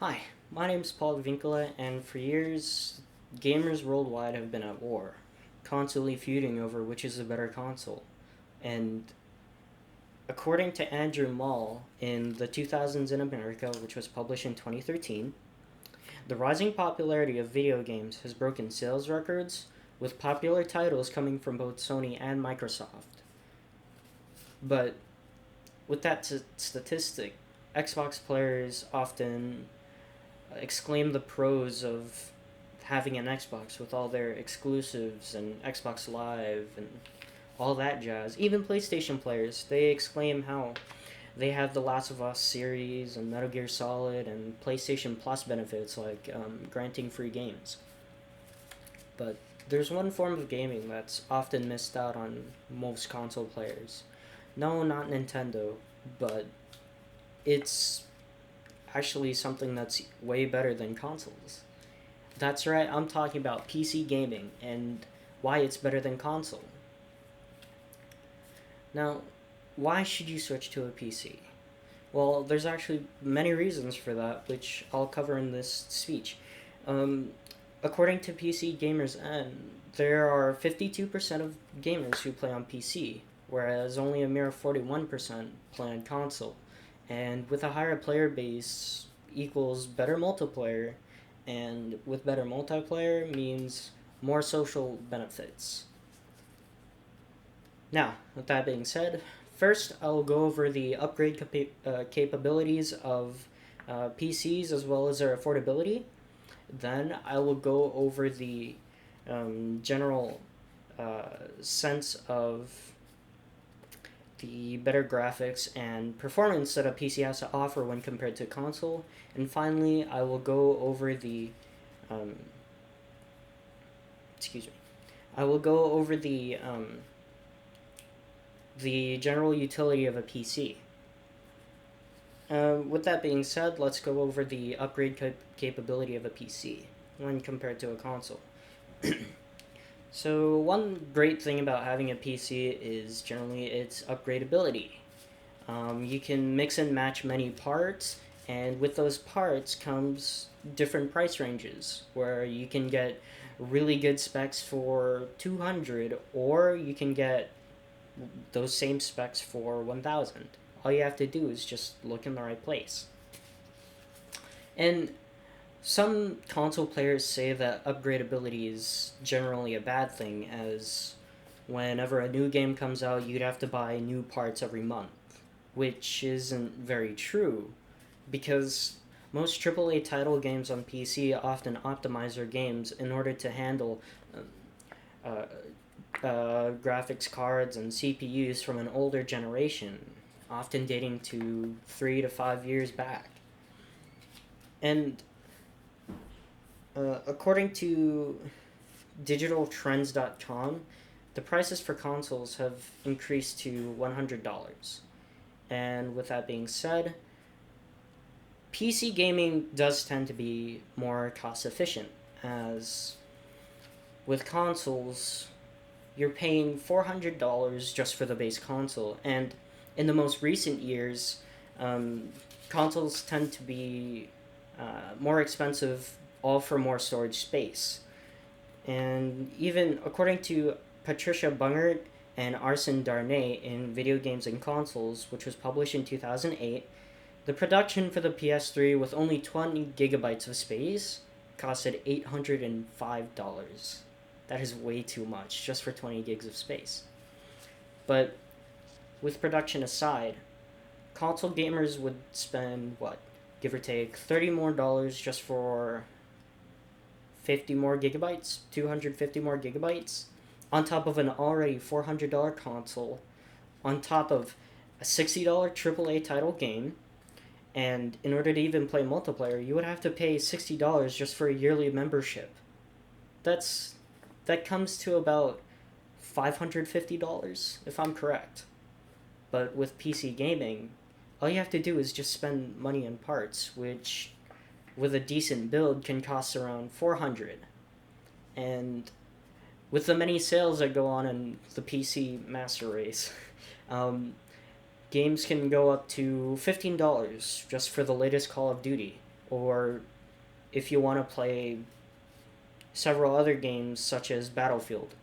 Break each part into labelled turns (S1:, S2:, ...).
S1: Hi, my name is Advincula, and for years, gamers worldwide have been at war, constantly feuding over which is the better console. And according to Andrew Mall in the 2000s in America, which was published in 2013, the rising popularity of video games has broken sales records, with popular titles coming from both Sony and Microsoft. But with that statistic, Xbox players often exclaim the pros of having an Xbox with all their exclusives and Xbox Live and all that jazz. Even PlayStation players, they exclaim how they have the Last of Us series and Metal Gear Solid and PlayStation Plus benefits like granting free games. But there's one form of gaming that's often missed out on most console players. No, not Nintendo, but it's actually something that's way better than consoles. That's right, I'm talking about PC gaming and why it's better than console. Now, why should you switch to a PC? Well, there's actually many reasons for that, which I'll cover in this speech. Um, According to PC Gamers N, there are 52% of gamers who play on PC, whereas only a mere 41% play on console. And with a higher player base equals better multiplayer, and with better multiplayer means more social benefits. Now, with that being said, first I'll go over the upgrade capabilities of PCs as well as their affordability. Then I will go over the general sense of the better graphics and performance that a PC has to offer when compared to console. And finally, I will go over um, excuse me, I will go over the general utility of a PC. With that being said, let's go over the upgrade capability of a PC when compared to a console. So one great thing about having a PC is generally its upgradability. You can mix and match many parts, and with those parts comes different price ranges, where you can get really good specs for 200, or you can get those same specs for 1000. All you have to do is just look in the right place. And some console players say that upgradability is generally a bad thing, as whenever a new game comes out, you'd have to buy new parts every month, which isn't very true, because most AAA title games on PC often optimize their games in order to handle uh, graphics cards and CPUs from an older generation, often dating to 3 to 5 years back. And according to digitaltrends.com, the prices for consoles have increased to $100. And with that being said, PC gaming does tend to be more cost efficient, as with consoles, you're paying $400 just for the base console, and in the most recent years, consoles tend to be more expensive, all for more storage space. And even according to Patricia Bungert and Arsene Darnay in Video Games and Consoles, which was published in 2008, the production for the PS3 with only 20 gigabytes of space costed $805. That is way too much just for 20 gigs of space. But with production aside, console gamers would spend, what, give or take $30 more just for 50 more gigabytes, 250 more gigabytes, on top of an already $400 console, on top of a $60 AAA title game, and in order to even play multiplayer, you would have to pay $60 just for a yearly membership. That comes to about $550, if I'm correct. But with PC gaming, all you have to do is just spend money on parts, which with a decent build can cost around $400. And with the many sales that go on in the PC master race, games can go up to $15 just for the latest Call of Duty, or if you want to play several other games such as Battlefield,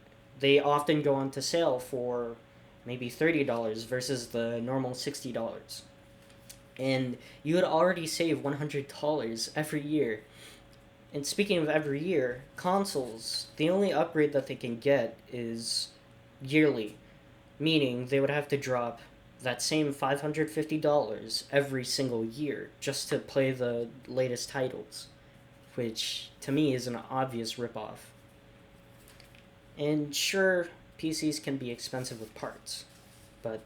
S1: they often go on to sale for maybe $30 versus the normal $60. And you would already save $100 every year. And speaking of every year, consoles, the only upgrade that they can get is yearly, meaning they would have to drop that same $550 every single year just to play the latest titles, which to me is an obvious ripoff. And sure, PCs can be expensive with parts, but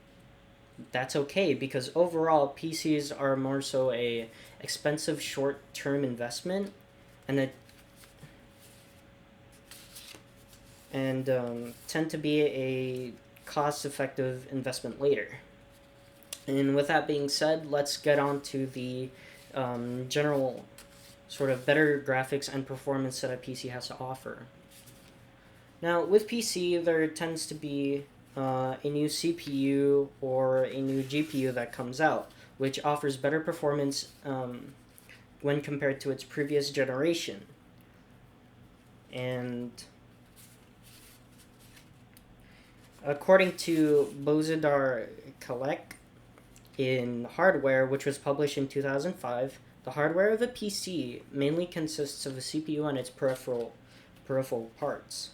S1: that's okay because overall PCs are more so a expensive short-term investment and tend to be a cost-effective investment later. And with that being said, let's get on to the general sort of better graphics and performance that a PC has to offer. Now, with PC, there tends to be a new CPU or a new GPU that comes out, which offers better performance when compared to its previous generation. And according to Bozidar Kalek in Hardware, which was published in 2005, the hardware of a PC mainly consists of a CPU and its peripheral parts,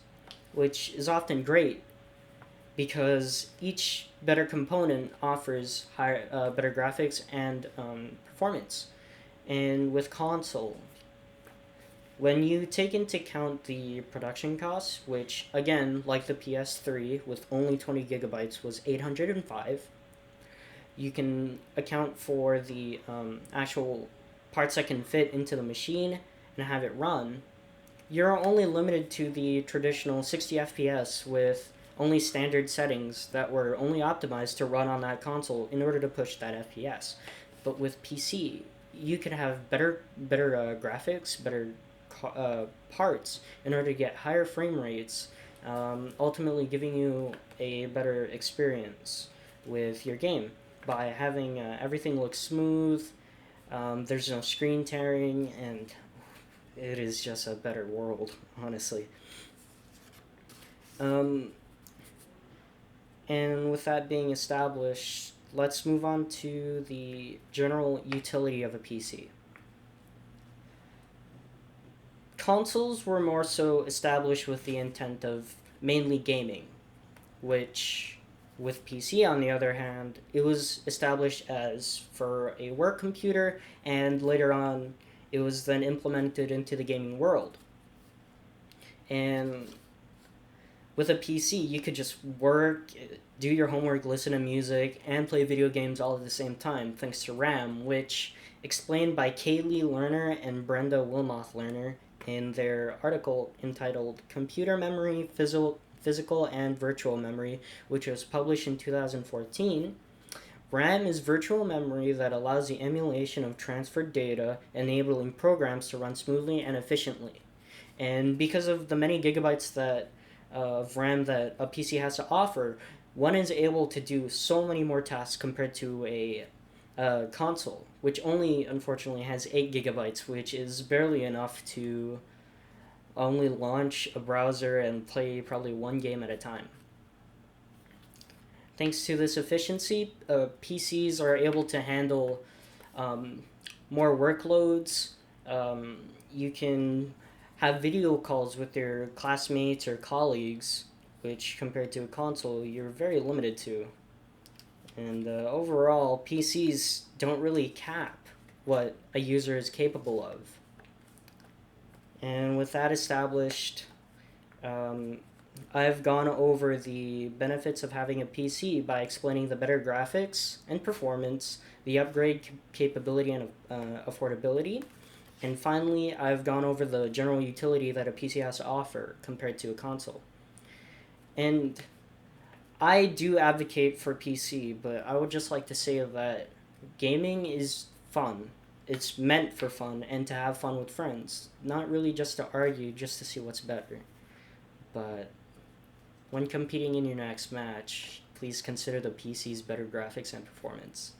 S1: which is often great because each better component offers better graphics and performance. And with console, when you take into account the production costs, which again, like the PS3 with only 20 gigabytes was $805, you can account for the actual parts that can fit into the machine and have it run. You're only limited to the traditional 60 FPS with only standard settings that were only optimized to run on that console in order to push that FPS. But with PC, you can have better graphics, better parts in order to get higher frame rates, ultimately giving you a better experience with your game by having everything look smooth. There's no screen tearing, and it is just a better world, honestly. And with that being established, let's move on to the general utility of a PC. Consoles were more so established with the intent of mainly gaming, which with PC, on the other hand, it was established as for a work computer, and later on, it was then implemented into the gaming world. And with a PC, you could just work, do your homework, listen to music, and play video games all at the same time, thanks to RAM, which explained by Kaylee Lerner and Brenda Wilmoth Lerner in their article entitled Computer Memory, Physical and Virtual Memory, which was published in 2014. RAM is virtual memory that allows the emulation of transferred data, enabling programs to run smoothly and efficiently. And because of the many gigabytes of RAM that a PC has to offer, one is able to do so many more tasks compared to a console, which only unfortunately has 8 gigabytes, which is barely enough to only launch a browser and play probably one game at a time. Thanks to this efficiency, PCs are able to handle more workloads. You can have video calls with your classmates or colleagues, which compared to a console, you're very limited to. And overall, PCs don't really cap what a user is capable of. And with that established, I've gone over the benefits of having a PC by explaining the better graphics and performance, the upgrade capability and affordability, and finally, I've gone over the general utility that a PC has to offer compared to a console. And I do advocate for PC, but I would just like to say that gaming is fun. It's meant for fun and to have fun with friends, not really just to argue, just to see what's better. But when competing in your next match, please consider the PC's better graphics and performance.